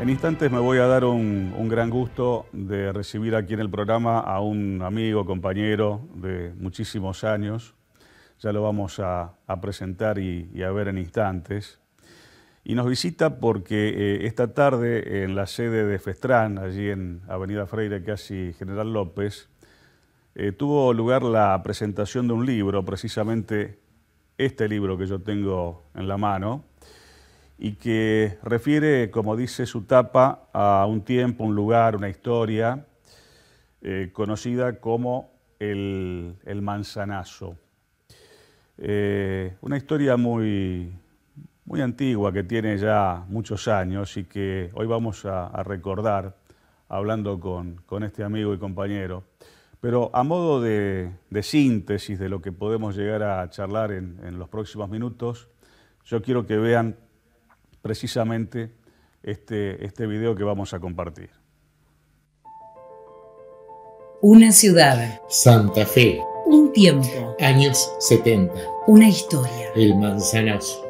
En instantes me voy a dar un gran gusto de recibir aquí en el programa a un amigo, compañero de muchísimos años. Ya lo vamos a presentar y a ver en instantes. Y nos visita porque esta tarde en la sede de Festrán, allí en Avenida Freire, casi General López, tuvo lugar la presentación de un libro, precisamente este libro que yo tengo en la mano, y que refiere, como dice su tapa, a un tiempo, un lugar, una historia conocida como el Manzanazo. Una historia muy antigua que tiene ya muchos años y que hoy vamos a recordar hablando con este amigo y compañero. Pero a modo de síntesis de lo que podemos llegar a charlar en los próximos minutos, yo quiero que vean precisamente este video que vamos a compartir. Una ciudad. Santa Fe. Un tiempo. Años 70. Una historia. El Manzanazo.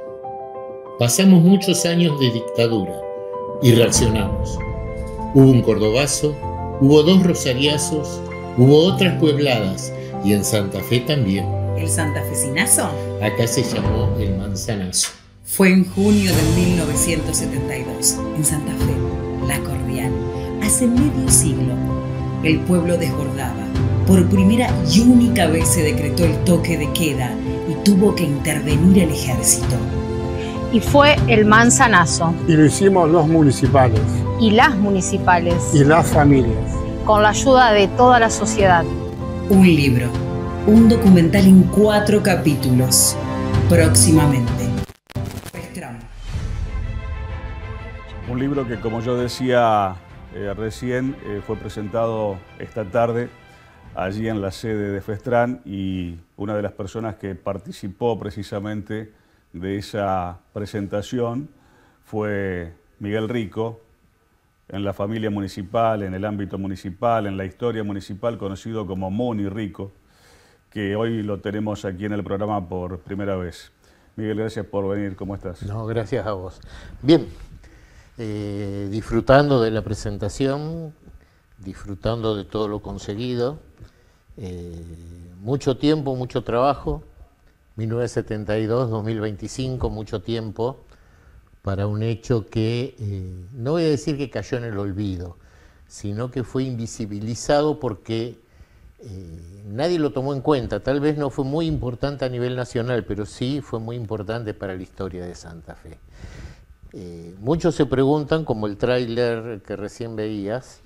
Pasamos muchos años de dictadura y reaccionamos. Hubo un cordobazo, hubo 2 rosariazos, hubo otras puebladas y en Santa Fe también. ¿El santafesinazo? Acá se llamó el Manzanazo. Fue en junio de 1972, en Santa Fe, La Cordial. Hace medio siglo, el pueblo desbordaba. Por primera y única vez se decretó el toque de queda y tuvo que intervenir el ejército. Y fue el Manzanazo. Y lo hicimos los municipales. Y las municipales. Y las familias. Con la ayuda de toda la sociedad. Un libro, un documental en 4 capítulos. Próximamente. Un libro que, como yo decía recién, fue presentado esta tarde allí en la sede de Festrán, y una de las personas que participó precisamente de esa presentación fue Miguel Rico, en la familia municipal, en el ámbito municipal, en la historia municipal, conocido como Muni Rico, que hoy lo tenemos aquí en el programa por primera vez. Miguel, gracias por venir. ¿Cómo estás? No, gracias a vos. Bien, disfrutando de la presentación, disfrutando de todo lo conseguido. Mucho tiempo, mucho trabajo. 1972, 2025, mucho tiempo para un hecho que, no voy a decir que cayó en el olvido, sino que fue invisibilizado porque nadie lo tomó en cuenta. Tal vez no fue muy importante a nivel nacional, pero sí fue muy importante para la historia de Santa Fe. Muchos se preguntan, como el tráiler que recién veías,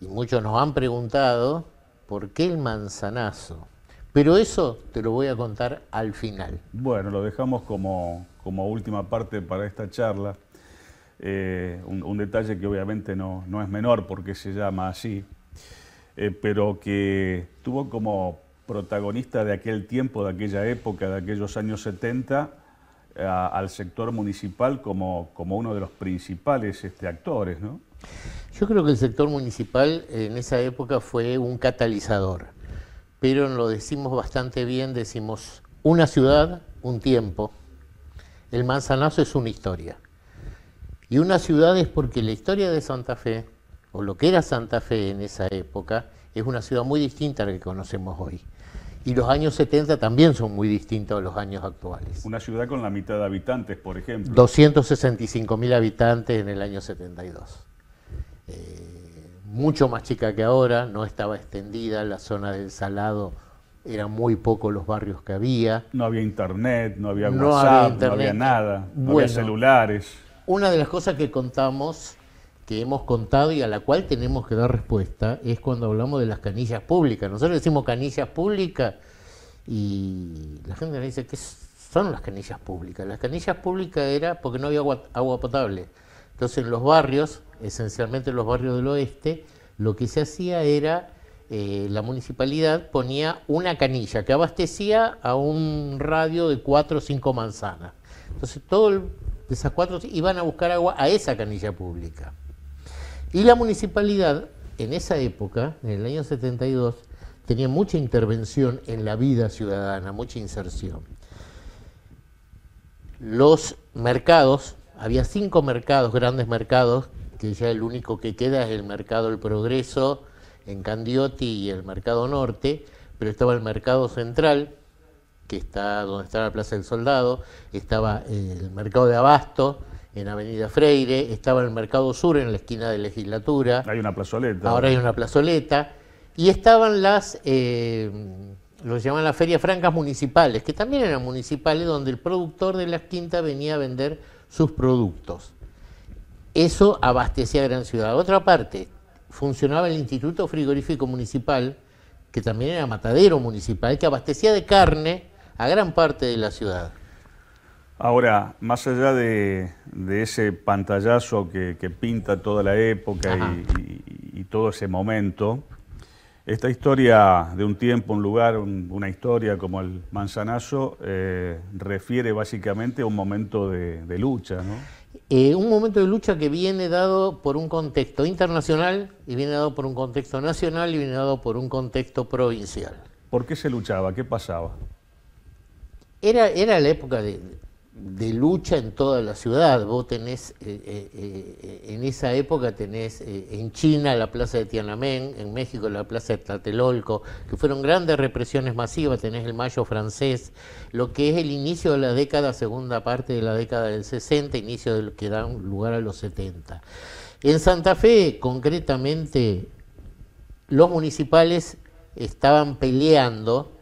y muchos nos han preguntado, ¿por qué el Manzanazo? Pero eso te lo voy a contar al final. Bueno, lo dejamos como última parte para esta charla. Un detalle que obviamente no es menor porque se llama así, pero que tuvo como protagonista de aquel tiempo, de aquella época, de aquellos años 70, al sector municipal como uno de los principales actores, ¿no? Yo creo que el sector municipal en esa época fue un catalizador, pero lo decimos bastante bien, decimos una ciudad, un tiempo. El Manzanazo es una historia. Y una ciudad es porque la historia de Santa Fe, o lo que era Santa Fe en esa época, es una ciudad muy distinta a la que conocemos hoy. Y los años 70 también son muy distintos a los años actuales. Una ciudad con la mitad de habitantes, por ejemplo. 265.000 habitantes en el año 72. Mucho más chica que ahora, no estaba extendida, la zona del Salado eran muy pocos los barrios que había. No había internet, no había WhatsApp, no había nada, no había celulares. Una de las cosas que contamos, que hemos contado y a la cual tenemos que dar respuesta, es cuando hablamos de las canillas públicas. Nosotros decimos canillas públicas y la gente nos dice, ¿qué son las canillas públicas? Las canillas públicas era porque no había agua potable. Entonces en los barrios, esencialmente en los barrios del oeste, lo que se hacía era, la municipalidad ponía una canilla que abastecía a un radio de 4 o 5 manzanas. Entonces todas esas 4 iban a buscar agua a esa canilla pública. Y la municipalidad, en esa época, en el año 72, tenía mucha intervención en la vida ciudadana, mucha inserción. Los mercados, había 5 mercados, grandes mercados, que ya el único que queda es el Mercado El Progreso en Candioti y el Mercado Norte, pero estaba el Mercado Central, que está donde está la Plaza del Soldado, estaba el Mercado de Abasto en Avenida Freire, estaba el Mercado Sur en la esquina de Legislatura. Hay una plazoleta. Ahora hay una plazoleta. Y estaban las, lo que llaman las ferias francas municipales, que también eran municipales, donde el productor de las quintas venía a vender sus productos. Eso abastecía a Gran Ciudad. Otra parte, funcionaba el Instituto Frigorífico Municipal, que también era matadero municipal, que abastecía de carne a gran parte de la ciudad. Ahora, más allá de ese pantallazo que pinta toda la época y todo ese momento, esta historia de un tiempo, un lugar, una historia como el Manzanazo, refiere básicamente a un momento de lucha, ¿no? Un momento de lucha que viene dado por un contexto internacional, y viene dado por un contexto nacional, y viene dado por un contexto provincial. ¿Por qué se luchaba? ¿Qué pasaba? Era la época de lucha en toda la ciudad. Vos tenés, en esa época tenés en China la plaza de Tiananmen, en México la plaza de Tlatelolco, que fueron grandes represiones masivas. Tenés el Mayo francés, lo que es el inicio de la década, segunda parte de la década del 60, inicio de lo que da lugar a los 70. En Santa Fe, concretamente, los municipales estaban peleando.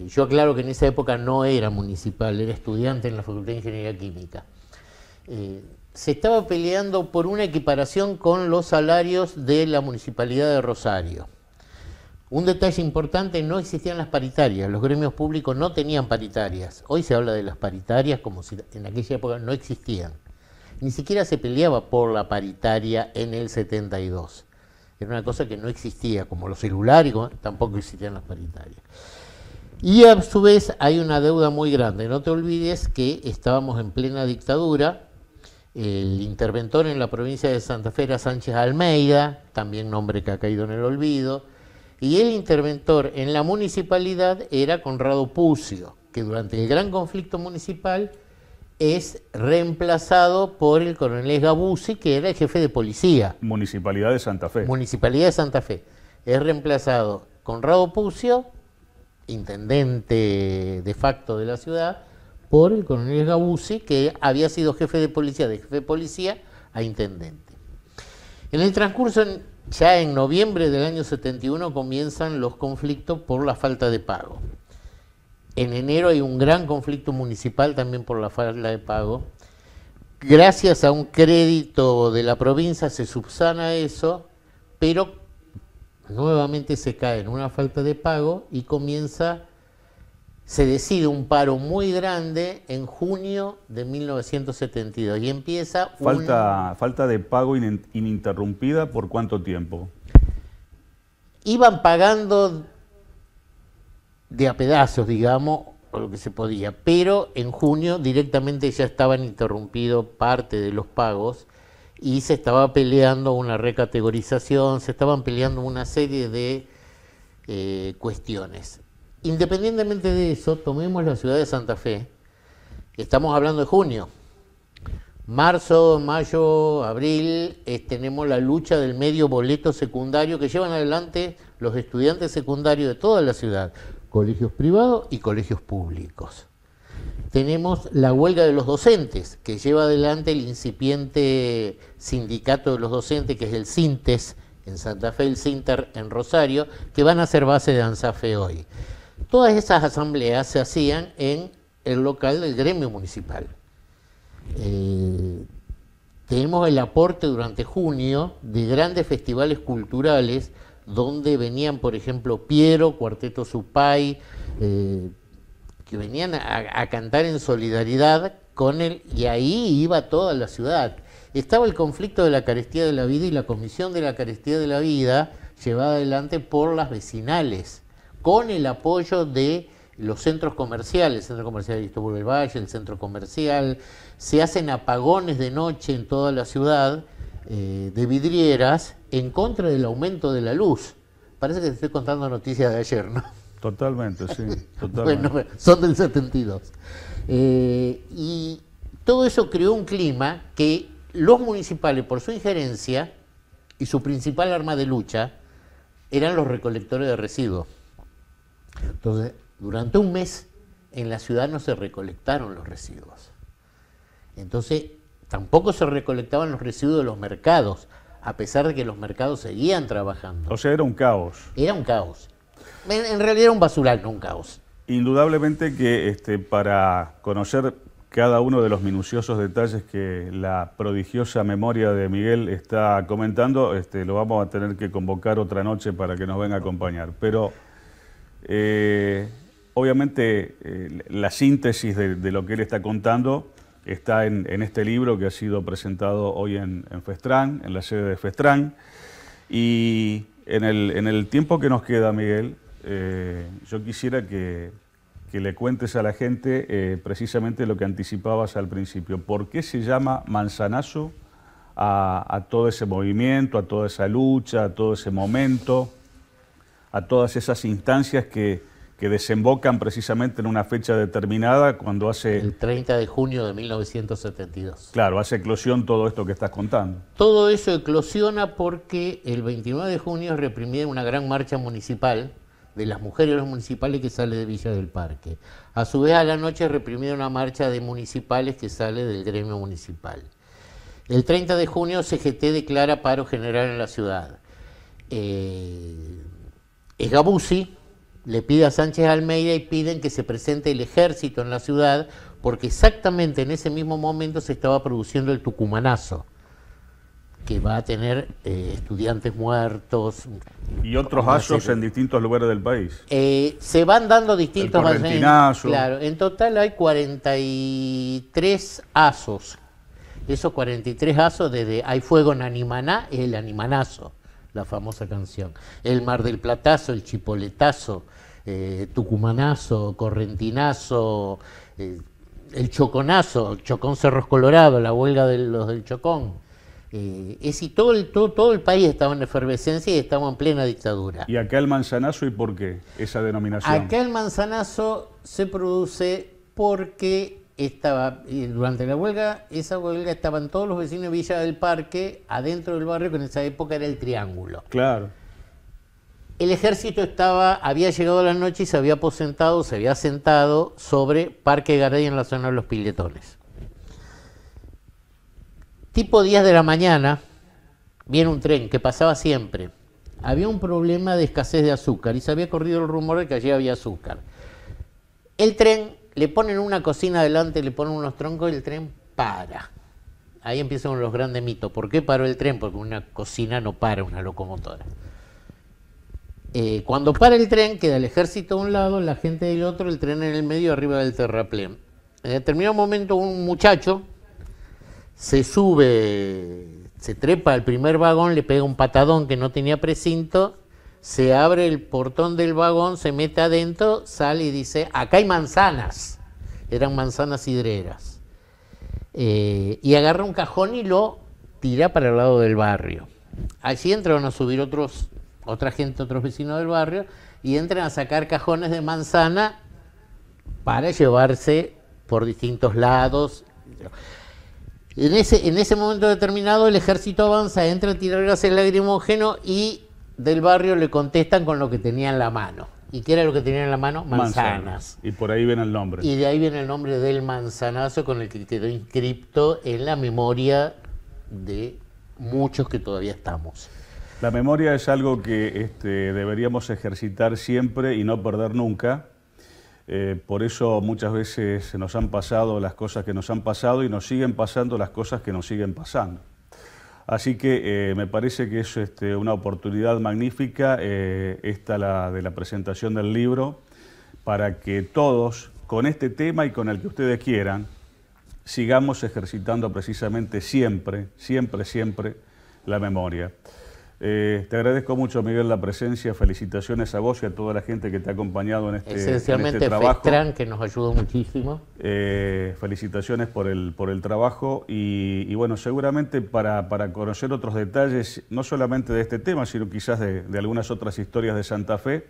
Yo aclaro que en esa época no era municipal, era estudiante en la Facultad de Ingeniería Química. Se estaba peleando por una equiparación con los salarios de la Municipalidad de Rosario. Un detalle importante, no existían las paritarias, los gremios públicos no tenían paritarias. Hoy se habla de las paritarias como si en aquella época no existían. Ni siquiera se peleaba por la paritaria en el 72. Era una cosa que no existía, como los celulares, tampoco existían las paritarias. Y a su vez hay una deuda muy grande. No te olvides que estábamos en plena dictadura. El interventor en la provincia de Santa Fe era Sánchez Almeida, también nombre que ha caído en el olvido. Y el interventor en la municipalidad era Conrado Pucio, que durante el gran conflicto municipal es reemplazado por el coronel Gabuzzi, que era el jefe de policía. Municipalidad de Santa Fe. Municipalidad de Santa Fe. Es reemplazado Conrado Pucio, intendente de facto de la ciudad, por el coronel Gabuzzi, que había sido jefe de policía a intendente. En el transcurso, ya en noviembre del año 71, comienzan los conflictos por la falta de pago. En enero hay un gran conflicto municipal también por la falta de pago. Gracias a un crédito de la provincia se subsana eso, pero nuevamente se cae en una falta de pago y se decide un paro muy grande en junio de 1972 y empieza falta de pago ininterrumpida. ¿Por cuánto tiempo? Iban pagando de a pedazos, digamos, o lo que se podía, pero en junio directamente ya estaban interrumpidos parte de los pagos y se estaba peleando una recategorización, se estaban peleando una serie de cuestiones. Independientemente de eso, tomemos la ciudad de Santa Fe, estamos hablando de junio. Marzo, mayo, abril, tenemos la lucha del medio boleto secundario que llevan adelante los estudiantes secundarios de toda la ciudad, colegios privados y colegios públicos. Tenemos la huelga de los docentes, que lleva adelante el incipiente sindicato de los docentes, que es el SINTES en Santa Fe, el SINTER en Rosario, que van a ser base de ANSAFE hoy. Todas esas asambleas se hacían en el local del gremio municipal. Tenemos el aporte durante junio de grandes festivales culturales, donde venían, por ejemplo, Piero, Cuarteto Supay, que venían a cantar en solidaridad con él, y ahí iba toda la ciudad. Estaba el conflicto de la carestía de la vida y la comisión de la carestía de la vida llevada adelante por las vecinales, con el apoyo de los centros comerciales, el Centro Comercial de Cristóbal del Valle, el Centro Comercial. Se hacen apagones de noche en toda la ciudad de vidrieras en contra del aumento de la luz. Parece que te estoy contando noticias de ayer, ¿no? Totalmente, sí, totalmente. Bueno, son del 72. Y todo eso creó un clima que los municipales, por su injerencia y su principal arma de lucha, eran los recolectores de residuos. Entonces, durante un mes en la ciudad no se recolectaron los residuos. Entonces, tampoco se recolectaban los residuos de los mercados, a pesar de que los mercados seguían trabajando. O sea, era un caos. Era un caos. En realidad era un basural, no un caos. Indudablemente que para conocer cada uno de los minuciosos detalles que la prodigiosa memoria de Miguel está comentando, lo vamos a tener que convocar otra noche para que nos venga a acompañar. Pero obviamente la síntesis de lo que él está contando está en este libro que ha sido presentado hoy en Festrán, en la sede de Festrán. Y en el tiempo que nos queda, Miguel, yo quisiera que le cuentes a la gente precisamente lo que anticipabas al principio. ¿Por qué se llama Manzanazo a todo ese movimiento, a toda esa lucha, a todo ese momento, a todas esas instancias que desembocan precisamente en una fecha determinada cuando hace... El 30 de junio de 1972. Claro, hace eclosión todo esto que estás contando. Todo eso eclosiona porque el 29 de junio es reprimida una gran marcha municipal de las mujeres municipales que sale de Villa del Parque. A su vez, a la noche es reprimida una marcha de municipales que sale del gremio municipal. El 30 de junio CGT declara paro general en la ciudad. Esgabuzzi le pide a Sánchez Almeida y piden que se presente el ejército en la ciudad porque exactamente en ese mismo momento se estaba produciendo el Tucumanazo, que va a tener estudiantes muertos. Y otros asos en distintos lugares del país. Se van dando distintos el Correntinazo. Claro, en total hay 43 asos. Esos 43 asos, desde Hay fuego en Animaná, es el Animanazo, la famosa canción. El Mar del Platazo, el Chipoletazo, Tucumanazo, Correntinazo, el Choconazo, el Chocón Cerros Colorado, la huelga de los del Chocón. Es decir, todo el país estaba en efervescencia y estaba en plena dictadura. ¿Y acá el Manzanazo y por qué esa denominación? Acá el Manzanazo se produce porque durante la huelga, esa huelga estaban todos los vecinos de Villa del Parque, adentro del barrio, que en esa época era el Triángulo. Claro. El ejército había llegado a la noche y se había sentado sobre Parque Garay en la zona de los Piletones. Tipo 10 de la mañana, viene un tren que pasaba siempre. Había un problema de escasez de azúcar y se había corrido el rumor de que allí había azúcar. El tren, le ponen una cocina adelante, le ponen unos troncos y el tren para. Ahí empiezan los grandes mitos. ¿Por qué paró el tren? Porque una cocina no para, una locomotora. Cuando para el tren, queda el ejército a un lado, la gente del otro, el tren en el medio, arriba del terraplén. En determinado momento un muchacho se sube, se trepa al primer vagón, le pega un patadón que no tenía precinto, se abre el portón del vagón, se mete adentro, sale y dice, acá hay manzanas. Eran manzanas sidreras. Y agarra un cajón y lo tira para el lado del barrio. Allí entran a subir otra gente, otros vecinos del barrio, y entran a sacar cajones de manzana para llevarse por distintos lados. En ese momento determinado el ejército avanza, entra a tirar gases lacrimógenos y del barrio le contestan con lo que tenía en la mano. ¿Y qué era lo que tenía en la mano? Manzanas. Y por ahí viene el nombre. Y de ahí viene el nombre del Manzanazo, con el que quedó inscripto en la memoria de muchos que todavía estamos. La memoria es algo que deberíamos ejercitar siempre y no perder nunca. Por eso muchas veces nos han pasado las cosas que nos han pasado y nos siguen pasando las cosas que nos siguen pasando. Así que me parece que es una oportunidad magnífica esta de la presentación del libro para que todos, con este tema y con el que ustedes quieran, sigamos ejercitando precisamente siempre la memoria. Te agradezco mucho, Miguel, la presencia. Felicitaciones a vos y a toda la gente que te ha acompañado en Esencialmente trabajo. Festrán, que nos ayudó muchísimo. Felicitaciones por el trabajo y bueno, seguramente para conocer otros detalles, no solamente de este tema, sino quizás de algunas otras historias de Santa Fe,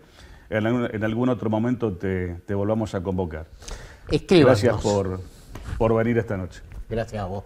en algún otro momento te volvamos a convocar. Escríbanos. Gracias por venir esta noche. Gracias a vos.